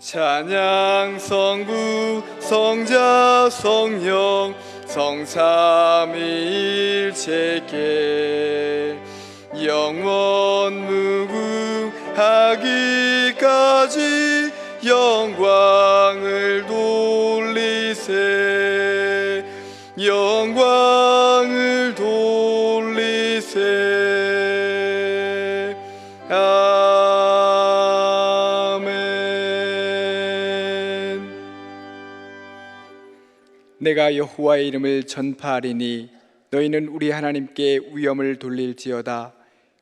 찬양 성부 성자 성령 성삼위일체께 영원 무궁하기까지 영광을 돌리세 영광을 돌리세 아멘. 내가 여호와의 이름을 전파하리니 너희는 우리 하나님께 위엄을 돌릴지어다.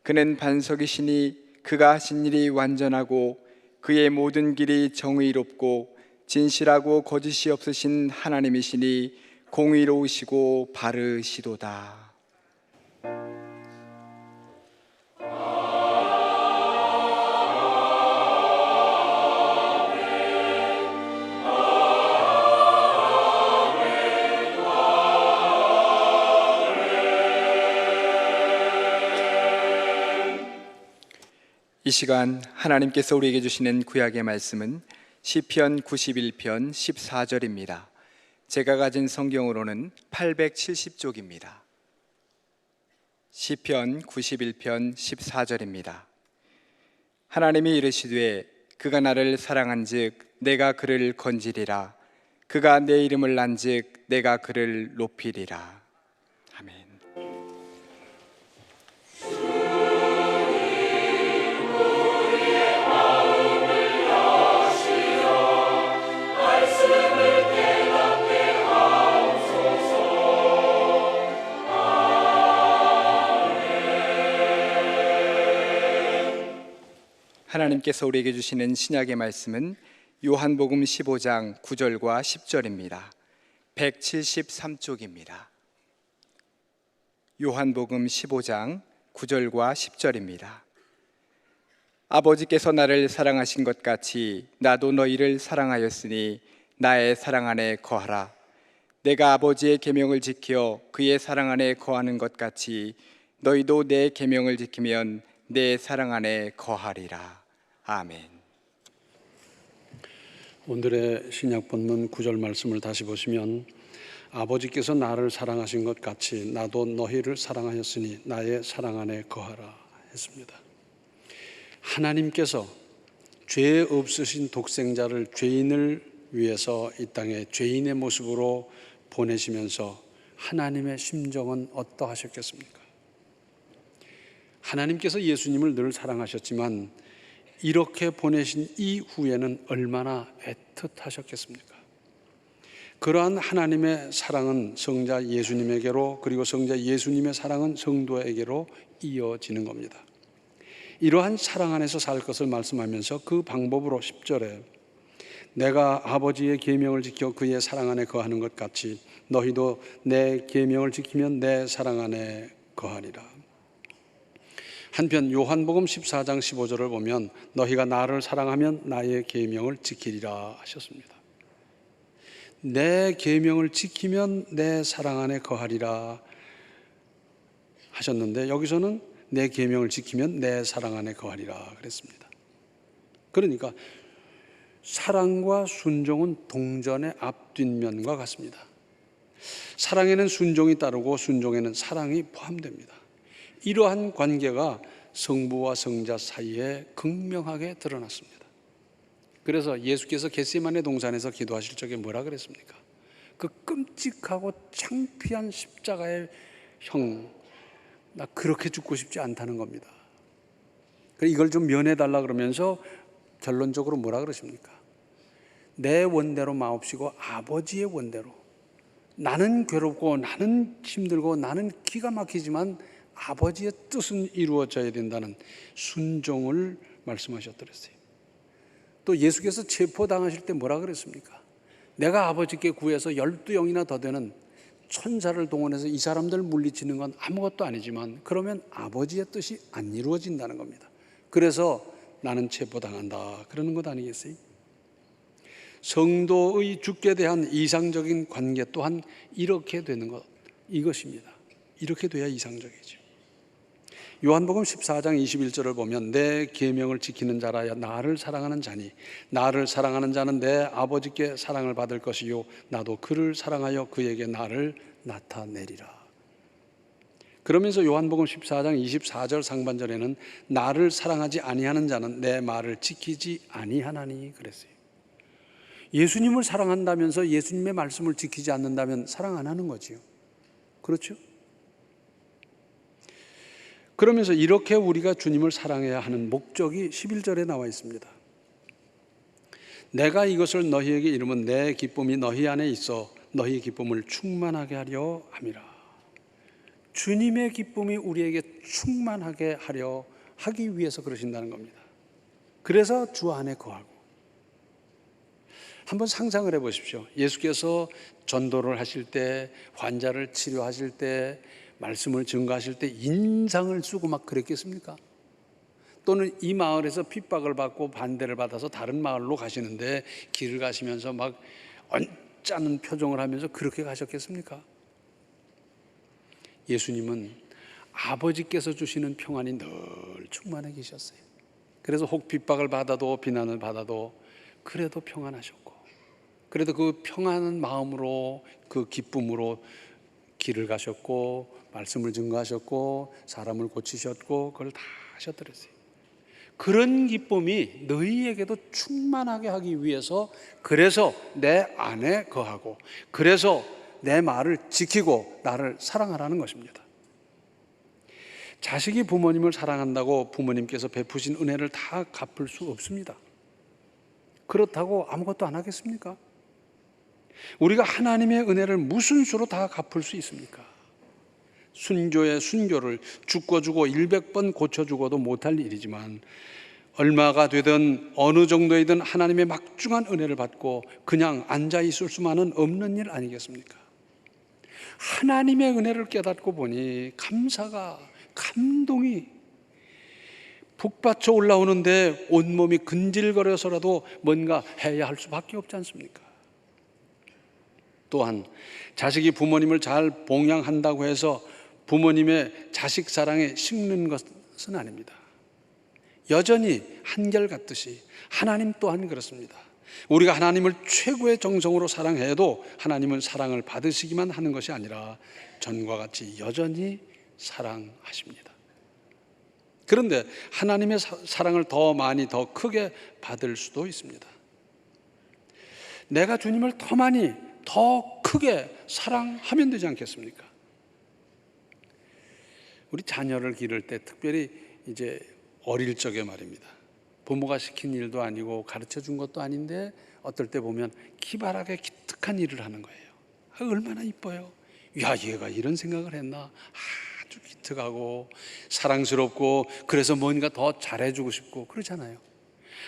그는 반석이시니 그가 하신 일이 완전하고 그의 모든 길이 정의롭고 진실하고 거짓이 없으신 하나님이시니 공의로우시고 바르시도다. 이 시간 하나님께서 우리에게 주시는 구약의 말씀은 시편 91편 14절입니다. 제가 가진 성경으로는 870쪽입니다. 시편 91편 14절입니다. 하나님이 이르시되 그가 나를 사랑한즉 내가 그를 건지리라. 그가 내 이름을 안즉 내가 그를 높이리라. 아멘. 하나님께서 우리에게 주시는 신약의 말씀은 요한복음 15장 9절과 10절입니다. 173쪽입니다. 요한복음 15장 9절과 10절입니다. 아버지께서 나를 사랑하신 것 같이 나도 너희를 사랑하였으니 나의 사랑 안에 거하라. 내가 아버지의 계명을 지켜 그의 사랑 안에 거하는 것 같이 너희도 내 계명을 지키면 내 사랑 안에 거하리라. 아멘. 오늘의 신약 본문 9절 말씀을 다시 보시면 아버지께서 나를 사랑하신 것 같이 나도 너희를 사랑하였으니 나의 사랑 안에 거하라 했습니다. 하나님께서 죄 없으신 독생자를 죄인을 위해서 이 땅에 죄인의 모습으로 보내시면서 하나님의 심정은 어떠하셨겠습니까? 하나님께서 예수님을 늘 사랑하셨지만 이렇게 보내신 이후에는 얼마나 애틋하셨겠습니까? 그러한 하나님의 사랑은 성자 예수님에게로, 그리고 성자 예수님의 사랑은 성도에게로 이어지는 겁니다. 이러한 사랑 안에서 살 것을 말씀하면서 그 방법으로 10절에 내가 아버지의 계명을 지켜 그의 사랑 안에 거하는 것 같이 너희도 내 계명을 지키면 내 사랑 안에 거하리라. 한편 요한복음 14장 15절을 보면 너희가 나를 사랑하면 나의 계명을 지키리라 하셨습니다. 내 계명을 지키면 내 사랑 안에 거하리라 하셨는데 여기서는 내 계명을 지키면 내 사랑 안에 거하리라 그랬습니다. 그러니까 사랑과 순종은 동전의 앞뒷면과 같습니다. 사랑에는 순종이 따르고 순종에는 사랑이 포함됩니다. 이러한 관계가 성부와 성자 사이에 극명하게 드러났습니다. 그래서 예수께서 겟세마네 동산에서 기도하실 적에 뭐라 그랬습니까? 그 끔찍하고 창피한 십자가의 형, 나 그렇게 죽고 싶지 않다는 겁니다. 이걸 좀 면해달라 그러면서 결론적으로 뭐라 그러십니까? 내 원대로 마옵시고 아버지의 원대로. 나는 괴롭고 나는 힘들고 나는 기가 막히지만 아버지의 뜻은 이루어져야 된다는 순종을 말씀하셨더랬어요. 또 예수께서 체포당하실 때 뭐라 그랬습니까? 내가 아버지께 구해서 12영이나 더 되는 천사를 동원해서 이 사람들 물리치는 건 아무것도 아니지만 그러면 아버지의 뜻이 안 이루어진다는 겁니다. 그래서 나는 체포당한다 그러는 것 아니겠어요? 성도의 죽게 대한 이상적인 관계 또한 이렇게 되는 것, 이것입니다. 이렇게 돼야 이상적이죠. 요한복음 14장 21절을 보면 내 계명을 지키는 자라야 나를 사랑하는 자니 나를 사랑하는 자는 내 아버지께 사랑을 받을 것이요 나도 그를 사랑하여 그에게 나를 나타내리라. 그러면서 요한복음 14장 24절 상반절에는 나를 사랑하지 아니하는 자는 내 말을 지키지 아니하나니 그랬어요. 예수님을 사랑한다면서 예수님의 말씀을 지키지 않는다면 사랑 안 하는 거지요. 그렇죠? 그러면서 이렇게 우리가 주님을 사랑해야 하는 목적이 11절에 나와 있습니다. 내가 이것을 너희에게 이르면 내 기쁨이 너희 안에 있어 너희 기쁨을 충만하게 하려 함이라. 주님의 기쁨이 우리에게 충만하게 하려 하기 위해서 그러신다는 겁니다. 그래서 주 안에 거하고. 한번 상상을 해보십시오. 예수께서 전도를 하실 때, 환자를 치료하실 때, 말씀을 증거하실 때 인상을 쓰고 막 그랬겠습니까? 또는 이 마을에서 핍박을 받고 반대를 받아서 다른 마을로 가시는데 길을 가시면서 막 언짢은 표정을 하면서 그렇게 가셨겠습니까? 예수님은 아버지께서 주시는 평안이 늘 충만해 계셨어요. 그래서 혹 핍박을 받아도 비난을 받아도 그래도 평안하셨고, 그래도 그 평안한 마음으로 그 기쁨으로 길을 가셨고 말씀을 증거하셨고 사람을 고치셨고 그걸 다 하셨더랬어요. 그런 기쁨이 너희에게도 충만하게 하기 위해서 그래서 내 안에 거하고 그래서 내 말을 지키고 나를 사랑하라는 것입니다. 자식이 부모님을 사랑한다고 부모님께서 베푸신 은혜를 다 갚을 수 없습니다. 그렇다고 아무것도 안 하겠습니까? 우리가 하나님의 은혜를 무슨 수로 다 갚을 수 있습니까? 순교의 순교를 죽고 100번 고쳐주고도 못할 일이지만 얼마가 되든 어느 정도이든 하나님의 막중한 은혜를 받고 그냥 앉아있을 수만은 없는 일 아니겠습니까? 하나님의 은혜를 깨닫고 보니 감동이 북받쳐 올라오는데 온몸이 근질거려서라도 뭔가 해야 할 수밖에 없지 않습니까? 또한 자식이 부모님을 잘 봉양한다고 해서 부모님의 자식 사랑에 식는 것은 아닙니다. 여전히 한결같듯이 하나님 또한 그렇습니다. 우리가 하나님을 최고의 정성으로 사랑해도 하나님은 사랑을 받으시기만 하는 것이 아니라 전과 같이 여전히 사랑하십니다. 그런데 하나님의 사랑을 더 많이 더 크게 받을 수도 있습니다. 내가 주님을 더 많이 더 크게 사랑하면 되지 않겠습니까? 우리 자녀를 기를 때 특별히 이제 어릴 적에 말입니다. 부모가 시킨 일도 아니고 가르쳐 준 것도 아닌데 어떨 때 보면 기발하게 기특한 일을 하는 거예요. 얼마나 이뻐요. 야, 얘가 이런 생각을 했나? 아주 기특하고 사랑스럽고 그래서 뭔가 더 잘해주고 싶고 그러잖아요.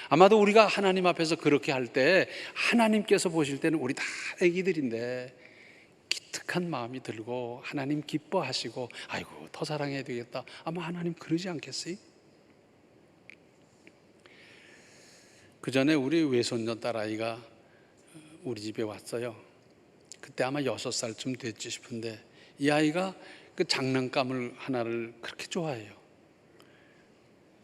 아마도 우리가 하나님 앞에서 그렇게 할 때 하나님께서 보실 때는 우리 다 애기들인데 기특한 마음이 들고 하나님 기뻐하시고 아이고 더 사랑해야 되겠다. 아마 하나님 그러지 않겠어요? 그 전에 우리 외손녀 딸아이가 우리 집에 왔어요. 그때 아마 6살쯤 됐지 싶은데 이 아이가 그 장난감을 하나를 그렇게 좋아해요.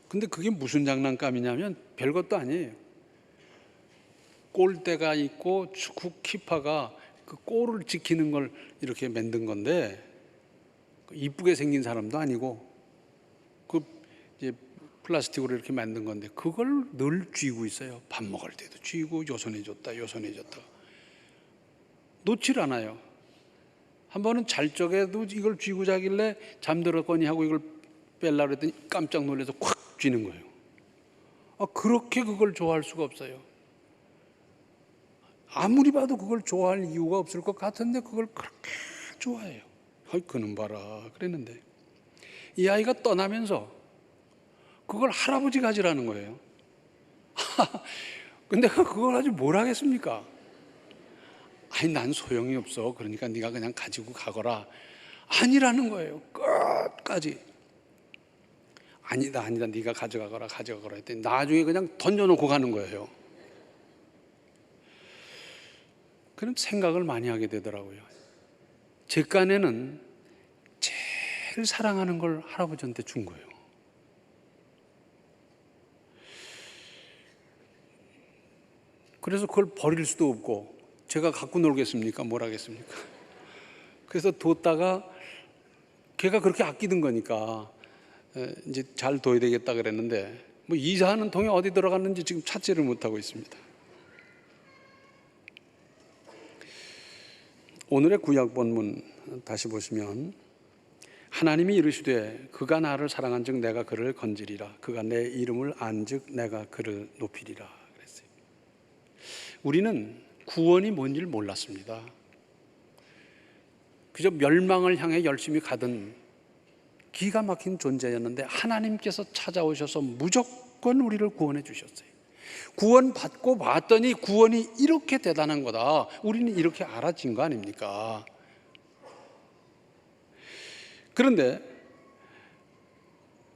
근데 그게 무슨 장난감이냐면 별것도 아니에요. 골대가 있고 축구 키퍼가 그 골을 지키는 걸 이렇게 만든 건데 이쁘게 생긴 사람도 아니고 그 이제 플라스틱으로 이렇게 만든 건데 그걸 늘 쥐고 있어요. 밥 먹을 때도 쥐고 요선해 줬다 놓질 않아요. 한 번은 잘 적에도 이걸 쥐고 자길래 잠들었거니 하고 이걸 뺄라 그랬더니 깜짝 놀라서 콱 쥐는 거예요. 그렇게 그걸 좋아할 수가 없어요. 아무리 봐도 그걸 좋아할 이유가 없을 것 같은데 그걸 그렇게 좋아해요. 그는 봐라 그랬는데 이 아이가 떠나면서 그걸 할아버지 가지라는 거예요. 근데 그걸 가지고 뭘 하겠습니까? 아니 난 소용이 없어. 그러니까 네가 그냥 가지고 가거라. 아니라는 거예요. 끝까지. 아니다 네가 가져가거라 했더니 나중에 그냥 던져놓고 가는 거예요. 그럼 생각을 많이 하게 되더라고요. 제 깐에는 제일 사랑하는 걸 할아버지한테 준 거예요. 그래서 그걸 버릴 수도 없고 제가 갖고 놀겠습니까? 뭘 하겠습니까? 그래서 뒀다가 걔가 그렇게 아끼던 거니까 이제 잘 둬야 되겠다 그랬는데 뭐 이사하는 통에 어디 들어갔는지 지금 찾지를 못하고 있습니다. 오늘의 구약 본문 다시 보시면 하나님이 이르시되 그가 나를 사랑한즉 내가 그를 건지리라 그가 내 이름을 안즉 내가 그를 높이리라 그랬어요. 우리는 구원이 뭔지를 몰랐습니다. 그저 멸망을 향해 열심히 가던 기가 막힌 존재였는데 하나님께서 찾아오셔서 무조건 우리를 구원해 주셨어요. 구원 받고 봤더니 구원이 이렇게 대단한 거다. 우리는 이렇게 알아진 거 아닙니까? 그런데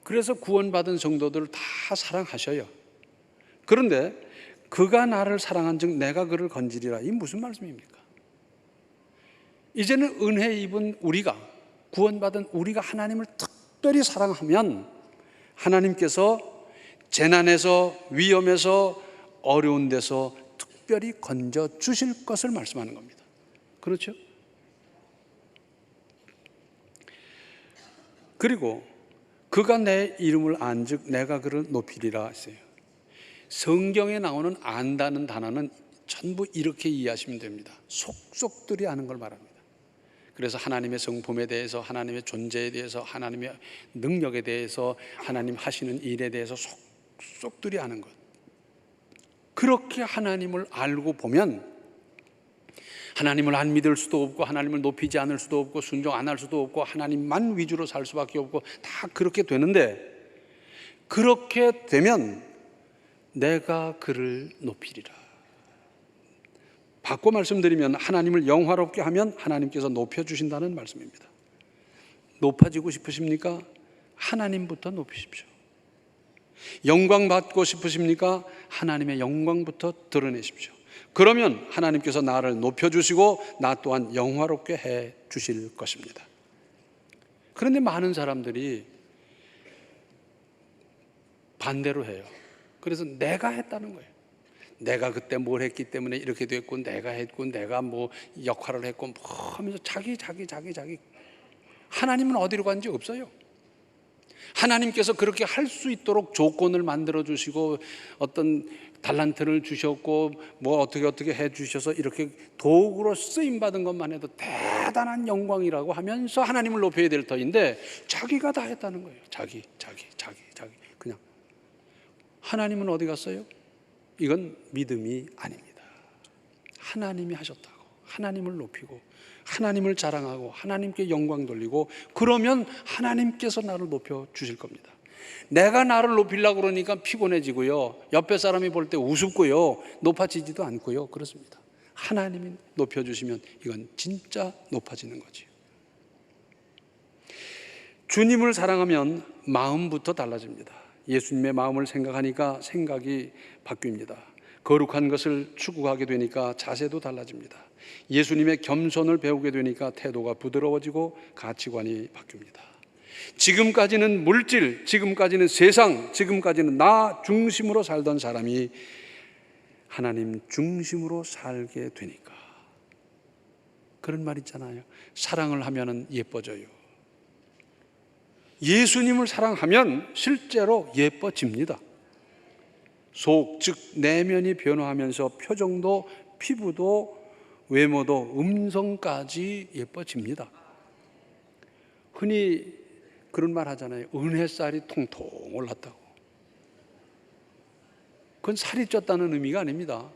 그래서 구원받은 성도들을 다 사랑하셔요. 그런데 그가 나를 사랑한즉 내가 그를 건지리라. 이 무슨 말씀입니까? 이제는 은혜 입은 우리가, 구원받은 우리가 하나님을 특별히 사랑하면 하나님께서 재난에서, 위험에서, 어려운 데서 특별히 건져 주실 것을 말씀하는 겁니다. 그렇죠? 그리고 그가 내 이름을 안즉 내가 그를 높이리라 했어요. 성경에 나오는 안다는 단어는 전부 이렇게 이해하시면 됩니다. 속속들이 아는 걸 말합니다. 그래서 하나님의 성품에 대해서, 하나님의 존재에 대해서, 하나님의 능력에 대해서, 하나님 하시는 일에 대해서 속속들이 아는 것. 그렇게 하나님을 알고 보면 하나님을 안 믿을 수도 없고 하나님을 높이지 않을 수도 없고 순종 안 할 수도 없고 하나님만 위주로 살 수밖에 없고 다 그렇게 되는데, 그렇게 되면 내가 그를 높이리라. 바꿔 말씀드리면 하나님을 영화롭게 하면 하나님께서 높여주신다는 말씀입니다. 높아지고 싶으십니까? 하나님부터 높이십시오. 영광 받고 싶으십니까? 하나님의 영광부터 드러내십시오. 그러면 하나님께서 나를 높여주시고 나 또한 영화롭게 해 주실 것입니다. 그런데 많은 사람들이 반대로 해요. 그래서 내가 했다는 거예요. 내가 그때 뭘 했기 때문에 이렇게 됐고, 내가 했고, 내가 뭐 역할을 했고, 뭐 하면서 자기. 하나님은 어디로 간지 없어요. 하나님께서 그렇게 할 수 있도록 조건을 만들어 주시고 어떤 달란트를 주셨고 뭐 어떻게 해 주셔서 이렇게 도구로 쓰임 받은 것만 해도 대단한 영광이라고 하면서 하나님을 높여야 될 터인데 자기가 다 했다는 거예요. 자기. 그냥 하나님은 어디 갔어요? 이건 믿음이 아닙니다. 하나님이 하셨다고, 하나님을 높이고 하나님을 자랑하고 하나님께 영광 돌리고 그러면 하나님께서 나를 높여 주실 겁니다. 내가 나를 높이려고 그러니까 피곤해지고요, 옆에 사람이 볼 때 우습고요, 높아지지도 않고요. 그렇습니다. 하나님이 높여주시면 이건 진짜 높아지는 거지요. 주님을 사랑하면 마음부터 달라집니다. 예수님의 마음을 생각하니까 생각이 바뀝니다. 거룩한 것을 추구하게 되니까 자세도 달라집니다. 예수님의 겸손을 배우게 되니까 태도가 부드러워지고 가치관이 바뀝니다. 지금까지는 물질, 지금까지는 세상, 지금까지는 나 중심으로 살던 사람이 하나님 중심으로 살게 되니까. 그런 말 있잖아요. 사랑을 하면 예뻐져요. 예수님을 사랑하면 실제로 예뻐집니다. 속, 즉 내면이 변화하면서 표정도, 피부도, 외모도, 음성까지 예뻐집니다. 흔히 그런 말 하잖아요. 은혜살이 통통 올랐다고. 그건 살이 쪘다는 의미가 아닙니다.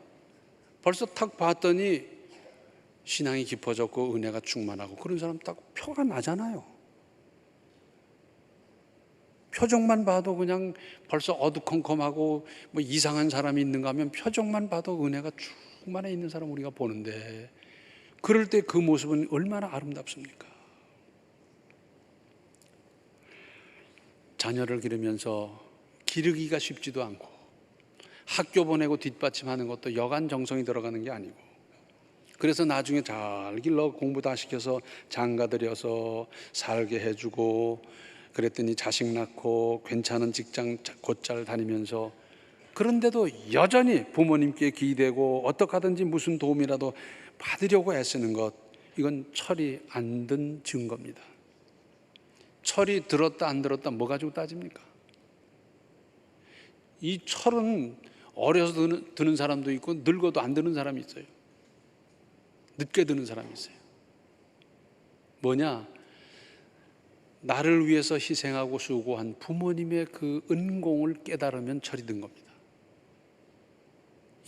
벌써 탁 봤더니 신앙이 깊어졌고 은혜가 충만하고 그런 사람 딱 표가 나잖아요. 표정만 봐도 그냥 벌써 어두컴컴하고 뭐 이상한 사람이 있는가 하면 표정만 봐도 은혜가 충만해 있는 사람 우리가 보는데, 그럴 때 그 모습은 얼마나 아름답습니까? 자녀를 기르면서 기르기가 쉽지도 않고 학교 보내고 뒷받침하는 것도 여간 정성이 들어가는 게 아니고, 그래서 나중에 잘 길러 공부 다 시켜서 장가들여서 살게 해주고 그랬더니 자식 낳고 괜찮은 직장 곧잘 다니면서 그런데도 여전히 부모님께 기대고 어떻게 하든지 무슨 도움이라도 받으려고 애쓰는 것, 이건 철이 안 든 증거입니다. 철이 들었다 안 들었다 뭐 가지고 따집니까? 이 철은 어려서 드는 사람도 있고 늙어도 안 드는 사람이 있어요. 늦게 드는 사람이 있어요. 뭐냐? 나를 위해서 희생하고 수고한 부모님의 그 은공을 깨달으면 철이 든 겁니다.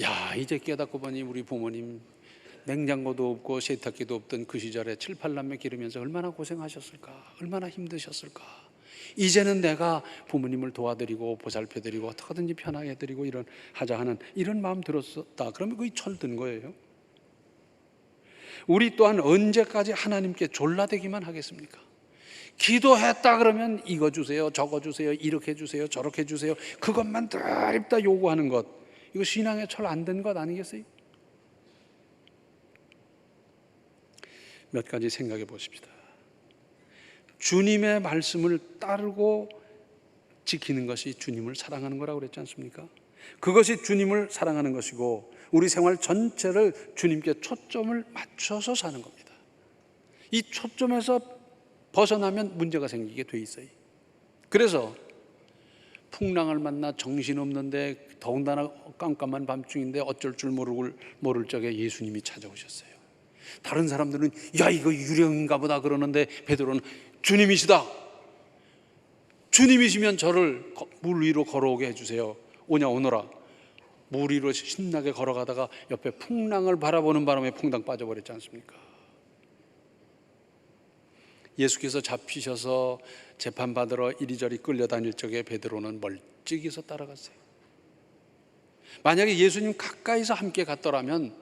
야, 이제 깨닫고 보니 우리 부모님 냉장고도 없고 세탁기도 없던 그 시절에 7, 8남매 기르면서 얼마나 고생하셨을까, 얼마나 힘드셨을까. 이제는 내가 부모님을 도와드리고 보살펴드리고 어떻게든지 편하게 해드리고 하자 하는 이런 마음 들었었다. 그러면 그게 철든 거예요. 우리 또한 언제까지 하나님께 졸라대기만 하겠습니까? 기도했다 그러면 이거 주세요, 저거 주세요, 이렇게 주세요, 저렇게 주세요, 그것만 드립다 요구하는 것, 이거 신앙의 철 안 든 것 아니겠어요? 몇 가지 생각해 보십시다. 주님의 말씀을 따르고 지키는 것이 주님을 사랑하는 거라고 그랬지 않습니까? 그것이 주님을 사랑하는 것이고 우리 생활 전체를 주님께 초점을 맞춰서 사는 겁니다. 이 초점에서 벗어나면 문제가 생기게 돼 있어요. 그래서 풍랑을 만나 정신없는데 더군다나 깜깜한 밤중인데 어쩔 줄 모를 적에 예수님이 찾아오셨어요. 다른 사람들은 야, 이거 유령인가 보다 그러는데 베드로는 주님이시다. 주님이시면 저를 물 위로 걸어오게 해주세요. 오냐 오너라. 물 위로 신나게 걸어가다가 옆에 풍랑을 바라보는 바람에 퐁당 빠져버렸지 않습니까? 예수께서 잡히셔서 재판받으러 이리저리 끌려다닐 적에 베드로는 멀찍이서 따라갔어요. 만약에 예수님 가까이서 함께 갔더라면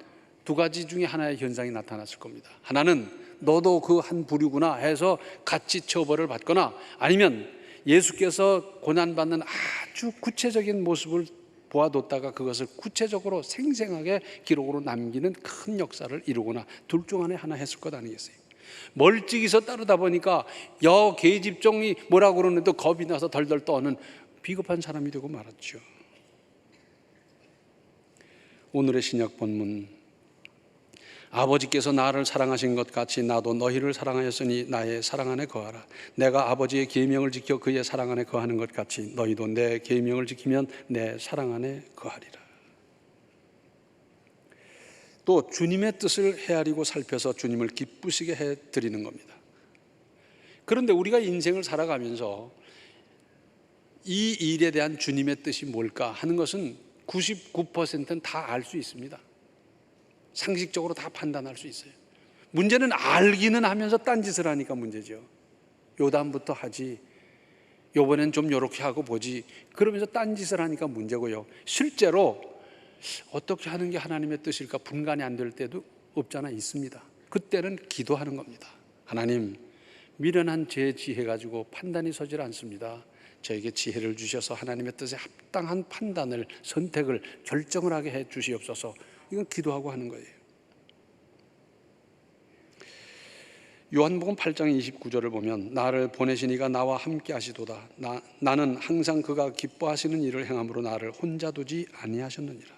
두 가지 중에 하나의 현상이 나타났을 겁니다. 하나는 너도 그 한 부류구나 해서 같이 처벌을 받거나, 아니면 예수께서 고난받는 아주 구체적인 모습을 보아뒀다가 그것을 구체적으로 생생하게 기록으로 남기는 큰 역사를 이루거나, 둘 중 안에 하나 했을 것 아니겠어요? 멀찍이서 따르다 보니까 계집종이 뭐라고 그러는데 겁이 나서 덜덜 떠는 비겁한 사람이 되고 말았죠. 오늘의 신약 본문, 아버지께서 나를 사랑하신 것 같이 나도 너희를 사랑하였으니 나의 사랑 안에 거하라. 내가 아버지의 계명을 지켜 그의 사랑 안에 거하는 것 같이 너희도 내 계명을 지키면 내 사랑 안에 거하리라. 또 주님의 뜻을 헤아리고 살펴서 주님을 기쁘시게 해드리는 겁니다. 그런데 우리가 인생을 살아가면서 이 일에 대한 주님의 뜻이 뭘까 하는 것은 99%는 다 알 수 있습니다. 상식적으로 다 판단할 수 있어요. 문제는 알기는 하면서 딴짓을 하니까 문제죠. 요 다음부터 하지, 요번엔 좀 요렇게 하고 보지, 그러면서 딴짓을 하니까 문제고요. 실제로 어떻게 하는 게 하나님의 뜻일까 분간이 안 될 때도 없잖아 있습니다. 그때는 기도하는 겁니다. 하나님, 미련한 제 지혜 가지고 판단이 서질 않습니다. 저에게 지혜를 주셔서 하나님의 뜻에 합당한 판단을, 선택을, 결정을 하게 해 주시옵소서. 이건 기도하고 하는 거예요. 요한복음 8장 29절을 보면 나를 보내신 이가 나와 함께 하시도다. 나는 항상 그가 기뻐하시는 일을 행함으로 나를 혼자 두지 아니하셨느니라.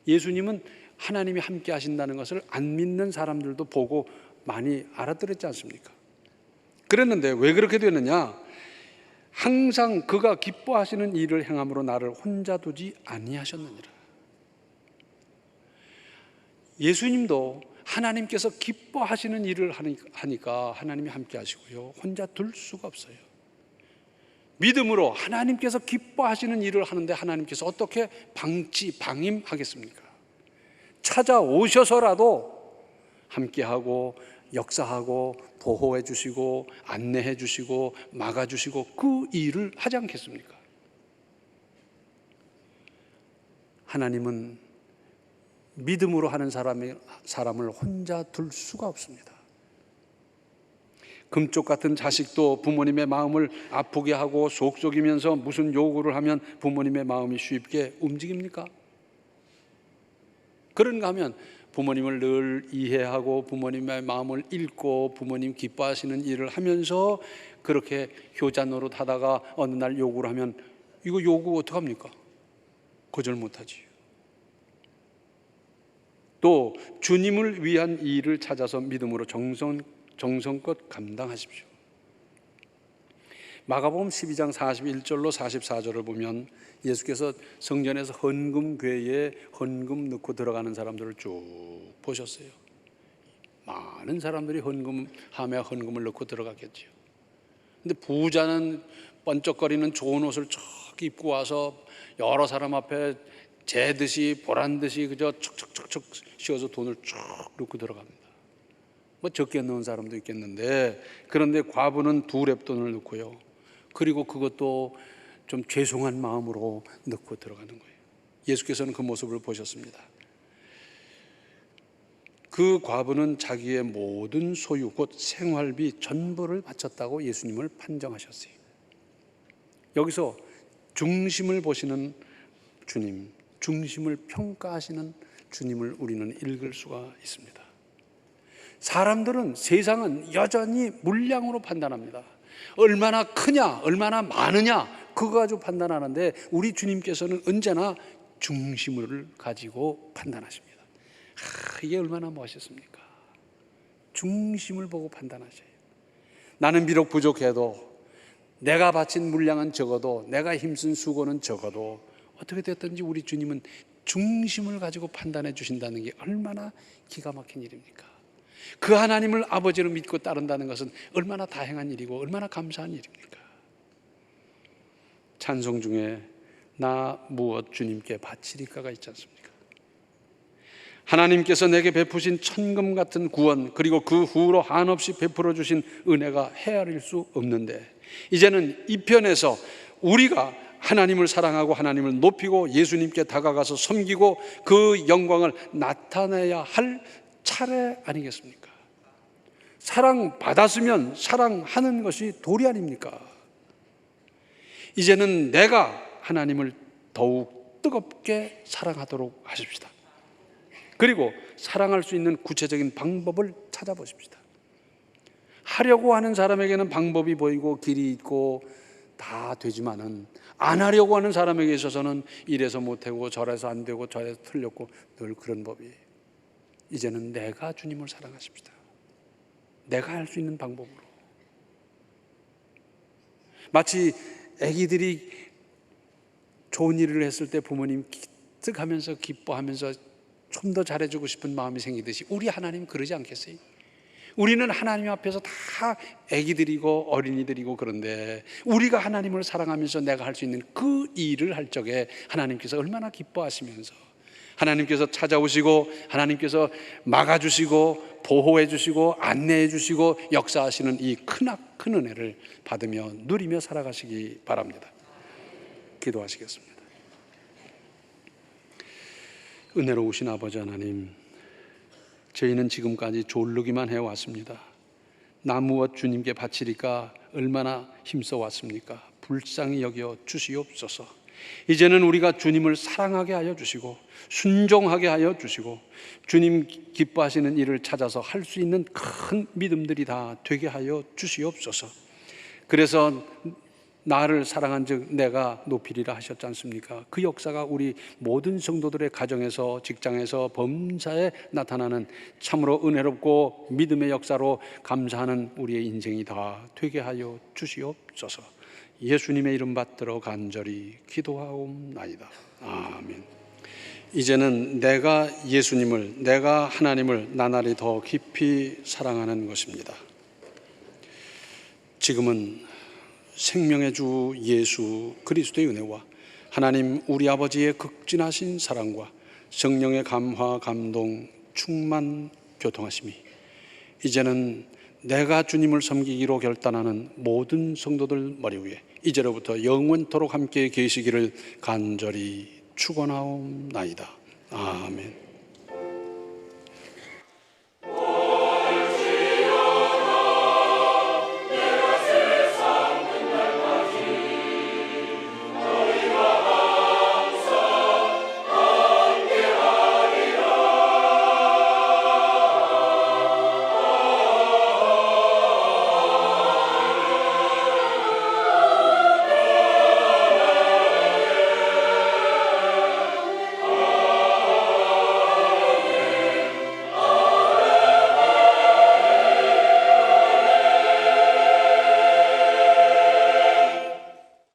예수님은 하나님이 함께 하신다는 것을 안 믿는 사람들도 보고 많이 알아들었지 않습니까? 그랬는데 왜 그렇게 되느냐? 항상 그가 기뻐하시는 일을 행함으로 나를 혼자 두지 아니하셨느니라. 예수님도 하나님께서 기뻐하시는 일을 하니까 하나님이 함께 하시고요, 혼자 둘 수가 없어요. 믿음으로 하나님께서 기뻐하시는 일을 하는데 하나님께서 어떻게 방임하겠습니까? 찾아오셔서라도 함께하고 역사하고 보호해 주시고 안내해 주시고 막아 주시고 그 일을 하지 않겠습니까? 하나님은 믿음으로 하는 사람을 혼자 둘 수가 없습니다. 금쪽 같은 자식도 부모님의 마음을 아프게 하고 속썩이면서 무슨 요구를 하면 부모님의 마음이 쉽게 움직입니까? 그런가 하면 부모님을 늘 이해하고 부모님의 마음을 읽고 부모님 기뻐하시는 일을 하면서 그렇게 효자 노릇 하다가 어느 날 요구를 하면 이거 요구 어떡합니까? 거절 못하지요. 또 주님을 위한 일을 찾아서 믿음으로 정성껏 감당하십시오. 마가복음 12장 41절로 44절을 보면 예수께서 성전에서 헌금궤에 헌금 넣고 들어가는 사람들을 쭉 보셨어요. 많은 사람들이 헌금하며 헌금을 넣고 들어갔겠지요. 근데 부자는 번쩍거리는 좋은 옷을 쭉 입고 와서 여러 사람 앞에 재듯이 보란듯이 그저 척척척척 씌워서 돈을 쭉 넣고 들어갑니다. 뭐 적게 넣은 사람도 있겠는데, 그런데 과부는 2렙돈을 넣고요. 그리고 그것도 좀 죄송한 마음으로 넣고 들어가는 거예요. 예수께서는 그 모습을 보셨습니다. 그 과부는 자기의 모든 소유, 곧 생활비 전부를 바쳤다고 예수님을 판정하셨어요. 여기서 중심을 보시는 주님, 중심을 평가하시는 주님을 우리는 읽을 수가 있습니다. 사람들은, 세상은 여전히 물량으로 판단합니다. 얼마나 크냐, 얼마나 많으냐, 그거 가지고 판단하는데 우리 주님께서는 언제나 중심을 가지고 판단하십니다. 이게 얼마나 멋있습니까? 중심을 보고 판단하셔요. 나는 비록 부족해도, 내가 바친 물량은 적어도, 내가 힘쓴 수고는 적어도, 어떻게 됐든지 우리 주님은 중심을 가지고 판단해 주신다는 게 얼마나 기가 막힌 일입니까? 그 하나님을 아버지로 믿고 따른다는 것은 얼마나 다행한 일이고 얼마나 감사한 일입니까? 찬송 중에 나 무엇 주님께 바치리까가 있지 않습니까? 하나님께서 내게 베푸신 천금 같은 구원, 그리고 그 후로 한없이 베풀어 주신 은혜가 헤아릴 수 없는데, 이제는 이 편에서 우리가 하나님을 사랑하고 하나님을 높이고 예수님께 다가가서 섬기고 그 영광을 나타내야 할 차례 아니겠습니까? 사랑받았으면 사랑하는 것이 도리 아닙니까? 이제는 내가 하나님을 더욱 뜨겁게 사랑하도록 하십시다. 그리고 사랑할 수 있는 구체적인 방법을 찾아보십시다. 하려고 하는 사람에게는 방법이 보이고 길이 있고 다 되지만은, 안 하려고 하는 사람에게 있어서는 이래서 못하고 저래서 안 되고 저래서 틀렸고 늘 그런 법이에요. 이제는 내가 주님을 사랑하십시다. 내가 할 수 있는 방법으로. 마치 아기들이 좋은 일을 했을 때 부모님 기특하면서 기뻐하면서 좀 더 잘해주고 싶은 마음이 생기듯이 우리 하나님 그러지 않겠어요? 우리는 하나님 앞에서 다 아기들이고 어린이들이고, 그런데 우리가 하나님을 사랑하면서 내가 할 수 있는 그 일을 할 적에 하나님께서 얼마나 기뻐하시면서, 하나님께서 찾아오시고 하나님께서 막아주시고 보호해 주시고 안내해 주시고 역사하시는 이 크나큰 은혜를 받으며 누리며 살아가시기 바랍니다. 기도하시겠습니다. 은혜로우신 아버지 하나님, 저희는 지금까지 졸르기만 해왔습니다. 나 무엇 주님께 바치리까 얼마나 힘써 왔습니까? 불쌍히 여겨 주시옵소서. 이제는 우리가 주님을 사랑하게 하여 주시고 순종하게 하여 주시고 주님 기뻐하시는 일을 찾아서 할 수 있는 큰 믿음들이 다 되게 하여 주시옵소서. 그래서 나를 사랑한 즉 내가 높이리라 하셨지 않습니까? 그 역사가 우리 모든 성도들의 가정에서, 직장에서, 범사에 나타나는 참으로 은혜롭고 믿음의 역사로 감사하는 우리의 인생이 다 되게 하여 주시옵소서. 예수님의 이름 받들어 간절히 기도하옵나이다. 아멘. 이제는 내가 예수님을, 내가 하나님을 나날이 더 깊이 사랑하는 것입니다. 지금은 생명의 주 예수 그리스도의 은혜와 하나님 우리 아버지의 극진하신 사랑과 성령의 감화, 감동, 충만, 교통하심이 이제는 내가 주님을 섬기기로 결단하는 모든 성도들 머리 위에 이제로부터 영원토록 함께 계시기를 간절히 축원하옵나이다. 아멘.